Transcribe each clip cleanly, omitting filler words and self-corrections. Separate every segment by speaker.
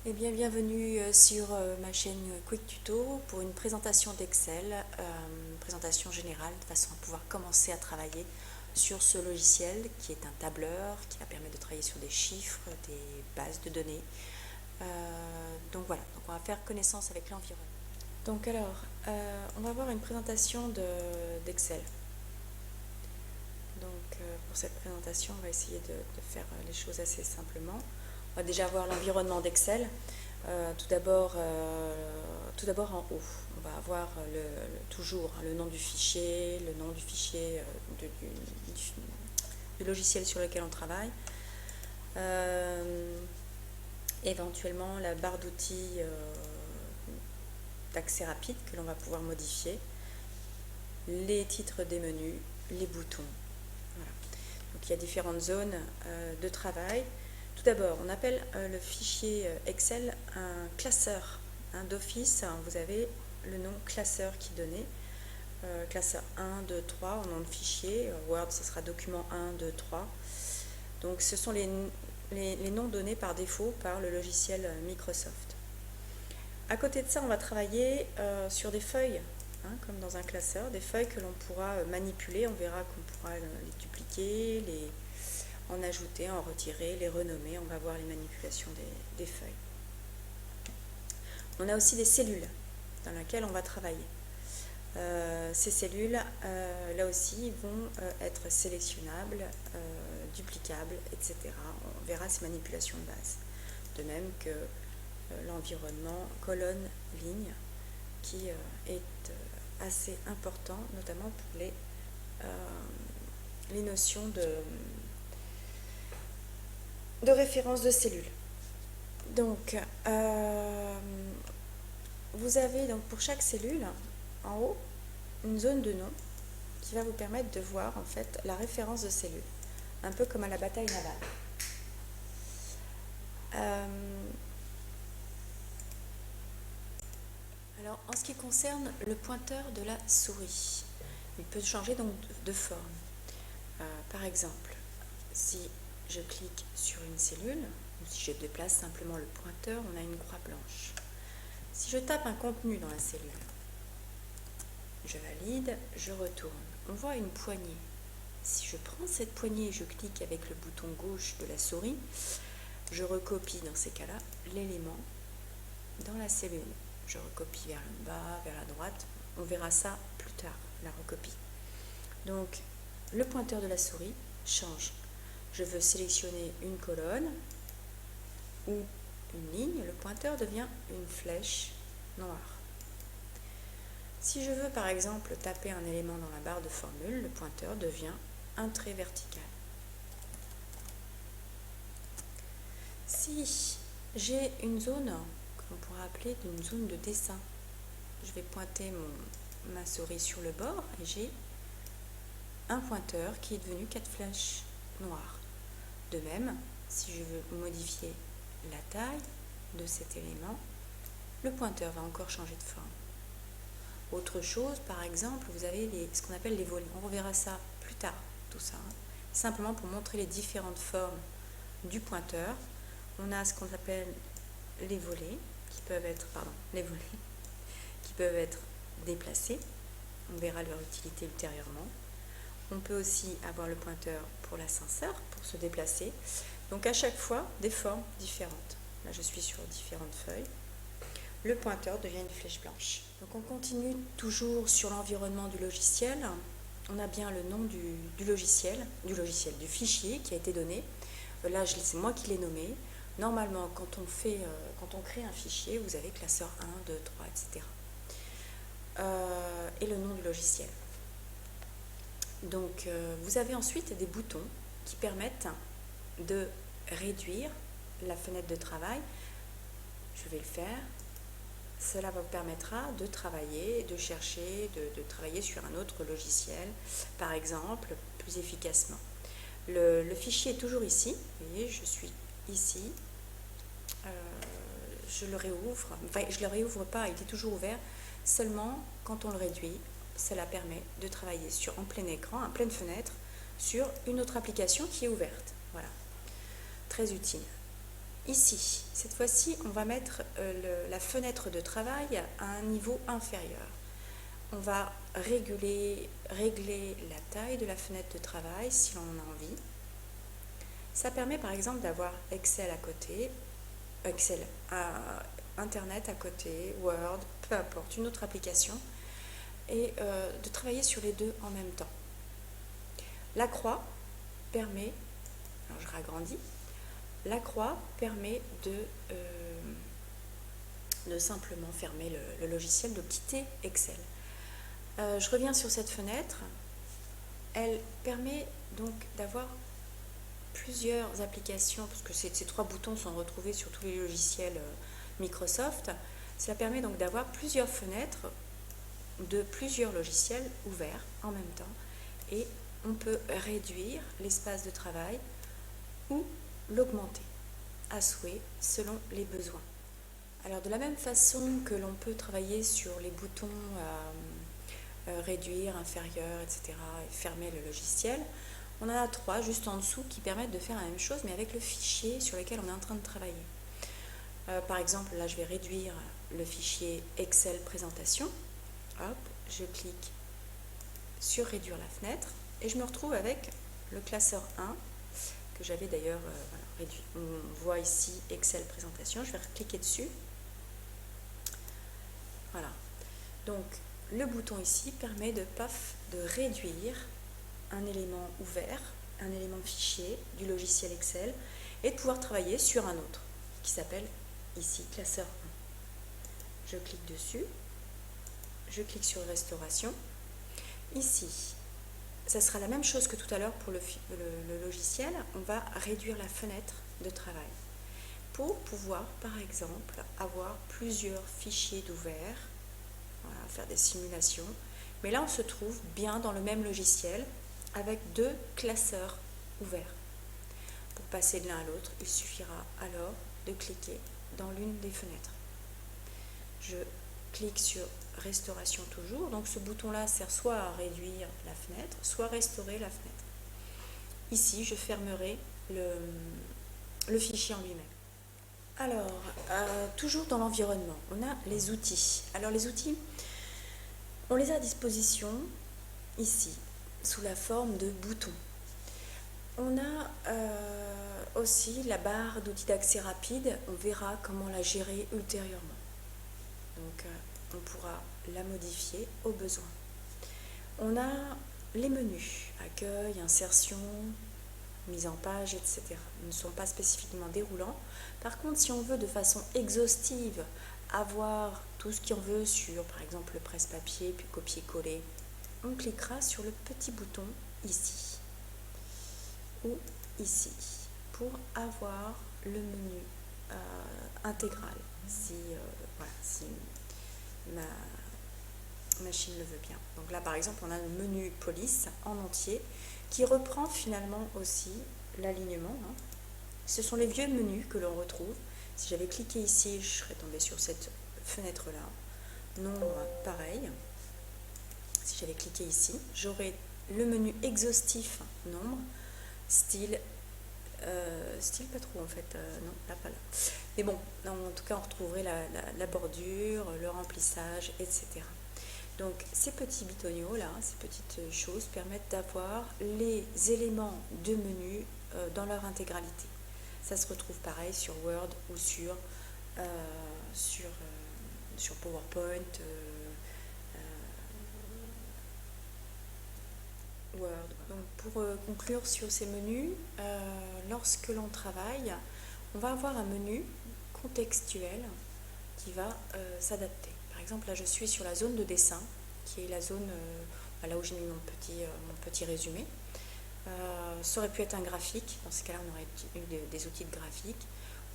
Speaker 1: Eh bien, bienvenue sur ma chaîne Quick Tuto pour une présentation d'Excel, une présentation générale de façon à pouvoir commencer à travailler sur ce logiciel qui est un tableur qui va permettre de travailler sur des chiffres, des bases de données. Donc voilà, donc on va faire connaissance avec l'environnement. Donc alors, on va voir une présentation d'Excel. Donc pour cette présentation, on va essayer de faire les choses assez simplement. On va déjà voir l'environnement d'Excel. Tout d'abord en haut, on va avoir toujours le nom du fichier, du logiciel sur lequel on travaille, éventuellement la barre d'outils d'accès rapide que l'on va pouvoir modifier, les titres des menus, les boutons. Voilà. Donc il y a différentes zones de travail. Tout d'abord, on appelle le fichier Excel un classeur. D'office, vous avez le nom classeur qui est donné. Classeur 1, 2, 3 en nom de fichier. Word, ce sera document 1, 2, 3. Donc ce sont les noms donnés par défaut par le logiciel Microsoft. À côté de ça, on va travailler sur des feuilles, comme dans un classeur, des feuilles que l'on pourra manipuler. On verra qu'on pourra les dupliquer, en ajouter, en retirer, les renommer. On va voir les manipulations des feuilles. On a aussi des cellules dans lesquelles on va travailler. Ces cellules, là aussi, vont être sélectionnables, duplicables, etc. On verra ces manipulations de base. De même que l'environnement colonne-ligne, qui est assez important, notamment pour les notions de référence de cellules. Donc, vous avez donc pour chaque cellule, en haut, une zone de nom qui va vous permettre de voir en fait la référence de cellule, un peu comme à la bataille navale. Alors, en ce qui concerne le pointeur de la souris, il peut changer donc de forme. Par exemple, si je clique sur une cellule, ou si je déplace simplement le pointeur, on a une croix blanche. Si je tape un contenu dans la cellule, je valide, je retourne. On voit une poignée. Si je prends cette poignée et je clique avec le bouton gauche de la souris, je recopie dans ces cas-là l'élément dans la cellule. Je recopie vers le bas, vers la droite. On verra ça plus tard, la recopie. Donc, le pointeur de la souris change. Je veux sélectionner une colonne ou une ligne, le pointeur devient une flèche noire. Si je veux par exemple taper un élément dans la barre de formule, le pointeur devient un trait vertical. Si j'ai une zone que l'on pourrait appeler une zone de dessin, je vais pointer ma souris sur le bord et j'ai un pointeur qui est devenu 4 flèches noires. De même, si je veux modifier la taille de cet élément, le pointeur va encore changer de forme. Autre chose, par exemple, vous avez ce qu'on appelle les volets. On reverra ça plus tard, tout ça. Simplement pour montrer les différentes formes du pointeur, on a ce qu'on appelle les volets, qui peuvent être déplacés. On verra leur utilité ultérieurement. On peut aussi avoir le pointeur pour l'ascenseur, pour se déplacer. Donc à chaque fois, des formes différentes. Là, je suis sur différentes feuilles. Le pointeur devient une flèche blanche. Donc on continue toujours sur l'environnement du logiciel. On a bien le nom du logiciel, du fichier qui a été donné. Là, c'est moi qui l'ai nommé. Normalement, quand on crée un fichier, vous avez classeur 1, 2, 3, etc. Et le nom du logiciel. Donc, vous avez ensuite des boutons qui permettent de réduire la fenêtre de travail. Je vais le faire. Cela vous permettra de travailler, de chercher, de travailler sur un autre logiciel, par exemple, plus efficacement. Le fichier est toujours ici. Vous voyez, je suis ici. Je le réouvre. Enfin, je ne le réouvre pas, il est toujours ouvert. Seulement, quand on le réduit, cela permet de travailler en plein écran, en pleine fenêtre, sur une autre application qui est ouverte. Voilà. Très utile. Ici, cette fois-ci, on va mettre la fenêtre de travail à un niveau inférieur. On va régler la taille de la fenêtre de travail si l'on en a envie. Ça permet par exemple d'avoir Excel à côté, Internet à côté, Word, peu importe, une autre application, et de travailler sur les deux en même temps. La croix permet, alors je ragrandis, la croix permet de simplement fermer le logiciel, de quitter Excel. Je reviens sur cette fenêtre. Elle permet donc d'avoir plusieurs applications, parce que ces trois boutons sont retrouvés sur tous les logiciels Microsoft. Cela permet donc d'avoir plusieurs fenêtres de plusieurs logiciels ouverts en même temps, et on peut réduire l'espace de travail ou l'augmenter à souhait selon les besoins. Alors de la même façon que l'on peut travailler sur les boutons réduire, inférieur, etc. et fermer le logiciel, on en a trois juste en dessous qui permettent de faire la même chose mais avec le fichier sur lequel on est en train de travailler. Par exemple, là je vais réduire le fichier Excel présentation. Hop, je clique sur réduire la fenêtre et je me retrouve avec le classeur 1 que j'avais d'ailleurs réduit. On voit ici Excel présentation, je vais cliquer dessus. Voilà. Donc le bouton ici permet de réduire un élément ouvert, un élément fichier du logiciel Excel et de pouvoir travailler sur un autre qui s'appelle ici classeur 1. Je clique dessus, je clique sur restauration. Ici, ça sera la même chose que tout à l'heure pour le logiciel. On va réduire la fenêtre de travail pour pouvoir, par exemple, avoir plusieurs fichiers d'ouvert, voilà, faire des simulations. Mais là, on se trouve bien dans le même logiciel avec deux classeurs ouverts. Pour passer de l'un à l'autre, il suffira alors de cliquer dans l'une des fenêtres. Je clique sur restauration toujours, donc ce bouton là sert soit à réduire la fenêtre, soit restaurer la fenêtre. Ici je fermerai le fichier en lui-même. Alors, toujours dans l'environnement, on a les outils. Alors les outils, on les a à disposition ici, sous la forme de boutons. On a aussi la barre d'outils d'accès rapide, on verra comment la gérer ultérieurement. Donc on pourra la modifier au besoin. On a les menus, accueil, insertion, mise en page, etc. Ils ne sont pas spécifiquement déroulants. Par contre, si on veut de façon exhaustive avoir tout ce qu'on veut sur, par exemple, le presse-papier, puis copier-coller, on cliquera sur le petit bouton ici ou ici pour avoir le menu intégral si ma machine le veut bien. Donc là par exemple on a le menu police en entier qui reprend finalement aussi l'alignement. Ce sont les vieux menus que l'on retrouve. Si j'avais cliqué ici, je serais tombée sur cette fenêtre là. Nombre, pareil. Si j'avais cliqué ici, j'aurais le menu exhaustif nombre, style pas trop en fait, non, là pas là. Mais bon, en tout cas on retrouverait la bordure, le remplissage, etc. Donc ces petits bitoniaux là, ces petites choses permettent d'avoir les éléments de menu dans leur intégralité. Ça se retrouve pareil sur Word ou sur PowerPoint, Word. Donc pour conclure sur ces menus, lorsque l'on travaille, on va avoir un menu contextuel qui va s'adapter. Par exemple, là je suis sur la zone de dessin, qui est la zone là où j'ai mis mon petit résumé. Ça aurait pu être un graphique, dans ce cas-là on aurait eu des outils de graphique,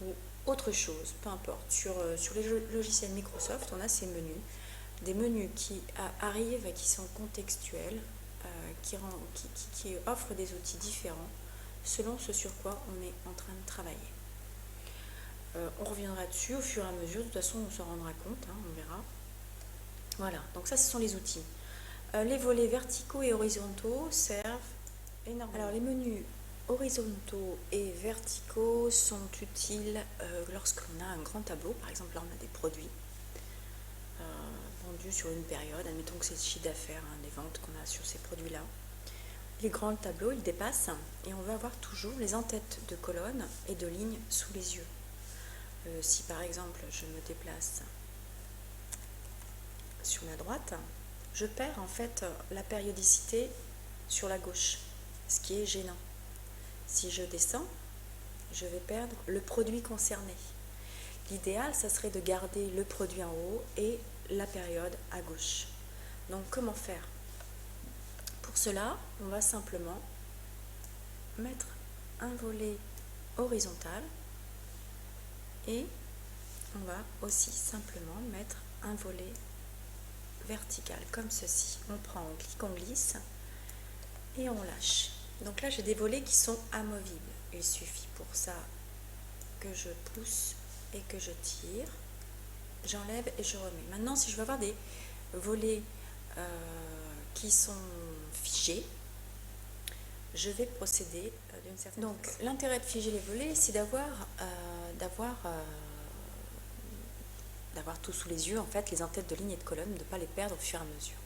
Speaker 1: ou autre chose, peu importe. Sur les logiciels Microsoft, on a ces menus, des menus qui arrivent et qui sont contextuels, qui offrent des outils différents selon ce sur quoi on est en train de travailler. On reviendra dessus au fur et à mesure, de toute façon on s'en rendra compte, on verra. Voilà, donc ça ce sont les outils. Les volets verticaux et horizontaux servent énormément. Alors les menus horizontaux et verticaux sont utiles lorsqu'on a un grand tableau. Par exemple, là on a des produits vendus sur une période. Admettons que c'est le chiffre d'affaires, hein, des ventes qu'on a sur ces produits-là. Les grands tableaux, ils dépassent et on va avoir toujours les en-têtes de colonnes et de lignes sous les yeux. Si par exemple je me déplace sur la droite, je perds en fait la périodicité sur la gauche, ce qui est gênant. Si je descends, je vais perdre le produit concerné. L'idéal, ça serait de garder le produit en haut et la période à gauche. Donc comment faire? Pour cela, on va simplement mettre un volet horizontal et on va aussi simplement mettre un volet vertical comme ceci. On prend, on clique, on glisse et on lâche. Donc là j'ai des volets qui sont amovibles. Il suffit pour ça que je pousse et que je tire. J'enlève et je remets. Maintenant si je veux avoir des volets qui sont figés, je vais procéder d'une certaine façon. Donc l'intérêt de figer les volets, c'est d'avoir tout sous les yeux, en fait, les en-têtes de lignes et de colonnes, de ne pas les perdre au fur et à mesure.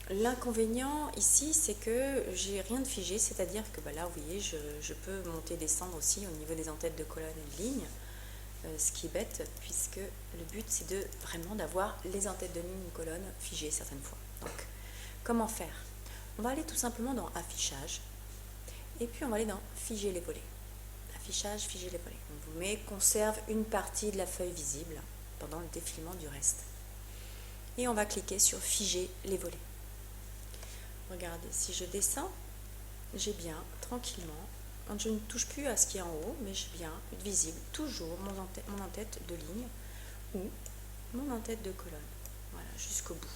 Speaker 1: L'inconvénient ici, c'est que j'ai rien de figé, c'est-à-dire que là, vous voyez, je peux monter et descendre aussi au niveau des en-têtes de colonnes et de lignes, ce qui est bête, puisque le but, c'est vraiment d'avoir les en-têtes de lignes et colonnes figées certaines fois. Donc, comment faire? On va aller tout simplement dans Affichage, et puis on va aller dans Figer les volets. Affichage, figer les volets. On vous met conserve une partie de la feuille visible pendant le défilement du reste. Et on va cliquer sur figer les volets. Regardez, si je descends, j'ai bien, tranquillement, je ne touche plus à ce qui est en haut, mais j'ai bien visible toujours mon en-tête de ligne ou mon en-tête de colonne. Voilà, jusqu'au bout.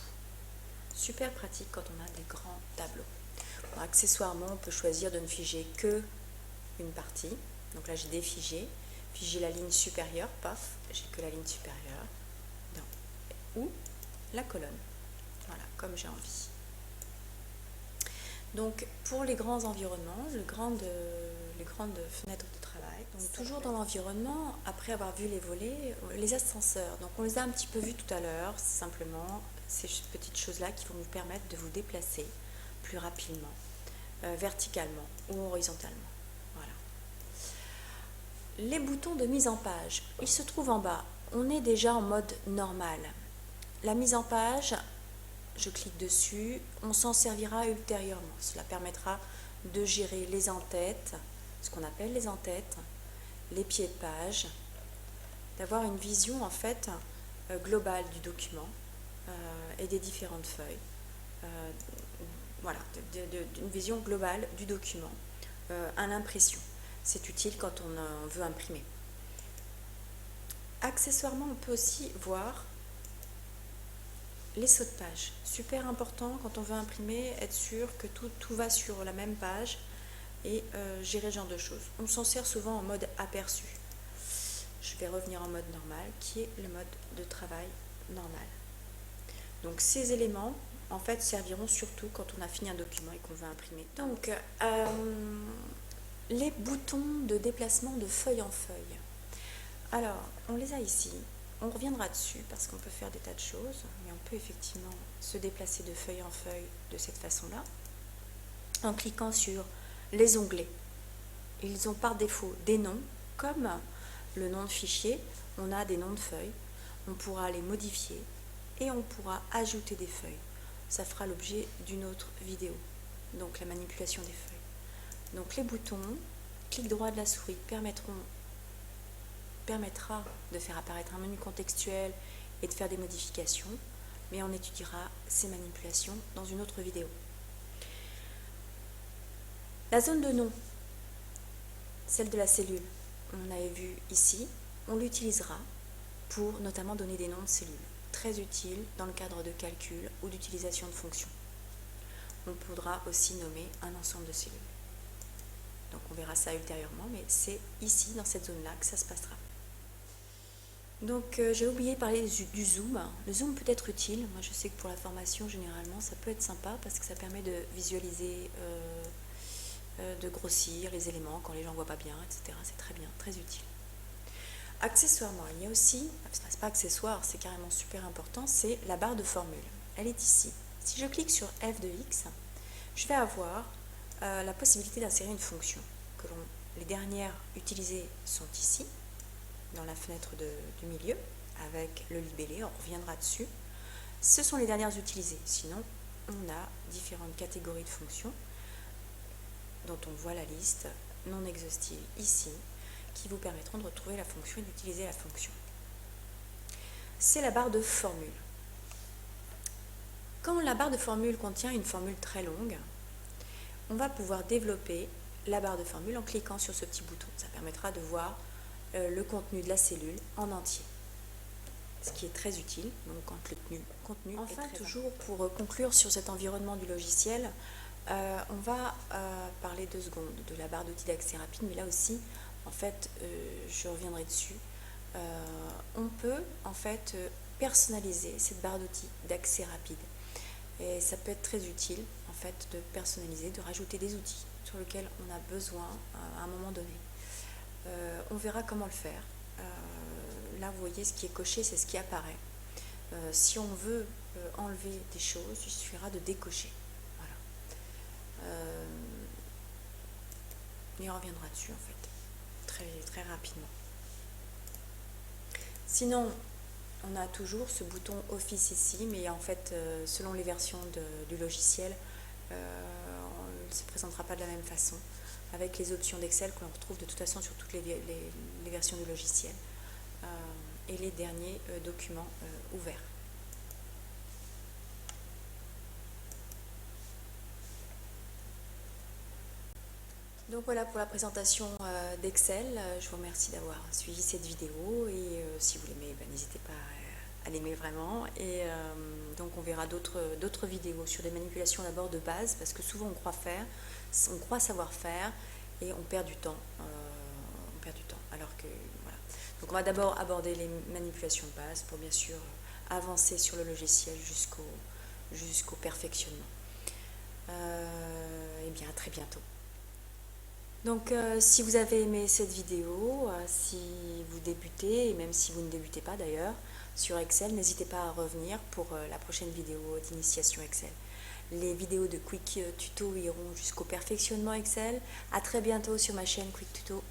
Speaker 1: Super pratique quand on a des grands tableaux. Alors, accessoirement, on peut choisir de ne figer que une partie. Donc là, j'ai défigé, figé la ligne supérieure, paf, j'ai que la ligne supérieure, ou la colonne, voilà, comme j'ai envie. Donc, pour les grands environnements, les grandes fenêtres de travail, donc toujours dans l'environnement, après avoir vu les volets, les ascenseurs, donc on les a un petit peu vus tout à l'heure, simplement ces petites choses-là qui vont nous permettre de vous déplacer plus rapidement, verticalement ou horizontalement. Les boutons de mise en page, ils se trouvent en bas. On est déjà en mode normal. La mise en page, je clique dessus, on s'en servira ultérieurement. Cela permettra de gérer les en-têtes, ce qu'on appelle les en-têtes, les pieds de page, d'avoir une vision en fait globale du document et des différentes feuilles. Voilà, une vision globale du document à l'impression. C'est utile quand on veut imprimer. Accessoirement, on peut aussi voir les sauts de page. Super important quand on veut imprimer, être sûr que tout va sur la même page et gérer ce genre de choses. On s'en sert souvent en mode aperçu. Je vais revenir en mode normal, qui est le mode de travail normal. Donc ces éléments, en fait, serviront surtout quand on a fini un document et qu'on veut imprimer. Donc, les boutons de déplacement de feuille en feuille. Alors, on les a ici. On reviendra dessus parce qu'on peut faire des tas de choses, mais on peut effectivement se déplacer de feuille en feuille de cette façon-là, en cliquant sur les onglets. Ils ont par défaut des noms, comme le nom de fichier, on a des noms de feuilles. On pourra les modifier et on pourra ajouter des feuilles. Ça fera l'objet d'une autre vidéo, donc la manipulation des feuilles. Donc les boutons, clic droit de la souris permettra de faire apparaître un menu contextuel et de faire des modifications, mais on étudiera ces manipulations dans une autre vidéo. La zone de nom, celle de la cellule, on avait vu ici, on l'utilisera pour notamment donner des noms de cellules, très utile dans le cadre de calcul ou d'utilisation de fonctions. On pourra aussi nommer un ensemble de cellules. Donc on verra ça ultérieurement, mais c'est ici, dans cette zone-là, que ça se passera. Donc j'ai oublié de parler du zoom. Le zoom peut être utile. Moi je sais que pour la formation, généralement, ça peut être sympa parce que ça permet de visualiser de grossir les éléments quand les gens ne voient pas bien, etc. C'est très bien, très utile. Accessoirement, il y a aussi, c'est pas accessoire, c'est carrément super important, c'est la barre de formule. Elle est ici. Si je clique sur f de x, je vais avoir la possibilité d'insérer une fonction. Les dernières utilisées sont ici, dans la fenêtre du milieu, avec le libellé, on reviendra dessus. Ce sont les dernières utilisées, sinon on a différentes catégories de fonctions dont on voit la liste non exhaustive ici, qui vous permettront de retrouver la fonction et d'utiliser la fonction. C'est la barre de formule. Quand la barre de formule contient une formule très longue, on va pouvoir développer la barre de formule en cliquant sur ce petit bouton. Ça permettra de voir le contenu de la cellule en entier, ce qui est très utile, donc quand le contenu enfin, est très toujours important. Pour conclure sur cet environnement du logiciel, on va parler 2 secondes de la barre d'outils d'accès rapide, mais là aussi, en fait, je reviendrai dessus. On peut en fait personnaliser cette barre d'outils d'accès rapide, et ça peut être très utile en fait de personnaliser, de rajouter des outils sur lesquels on a besoin à un moment donné. On verra comment le faire. Là, vous voyez, ce qui est coché, c'est ce qui apparaît. Si on veut enlever des choses, il suffira de décocher. Voilà. Et on reviendra dessus, en fait, très, très rapidement. Sinon, on a toujours ce bouton Office ici, mais en fait, selon les versions du logiciel, on ne se présentera pas de la même façon, avec les options d'Excel que l'on retrouve de toute façon sur toutes les versions du logiciel, et les derniers documents ouverts. Donc voilà pour la présentation d'Excel. Je vous remercie d'avoir suivi cette vidéo, et si vous l'aimez, n'hésitez pas à l'aimer vraiment. Et donc on verra d'autres vidéos sur des manipulations d'abord de base, parce que souvent on croit savoir faire et on perd du temps. Alors que voilà. Donc on va d'abord aborder les manipulations de base pour bien sûr avancer sur le logiciel jusqu'au perfectionnement. Et bien à très bientôt. Donc si vous avez aimé cette vidéo, si vous débutez, et même si vous ne débutez pas d'ailleurs, sur Excel, n'hésitez pas à revenir pour la prochaine vidéo d'initiation Excel. Les vidéos de Quick Tuto iront jusqu'au perfectionnement Excel. À très bientôt sur ma chaîne Quick Tuto.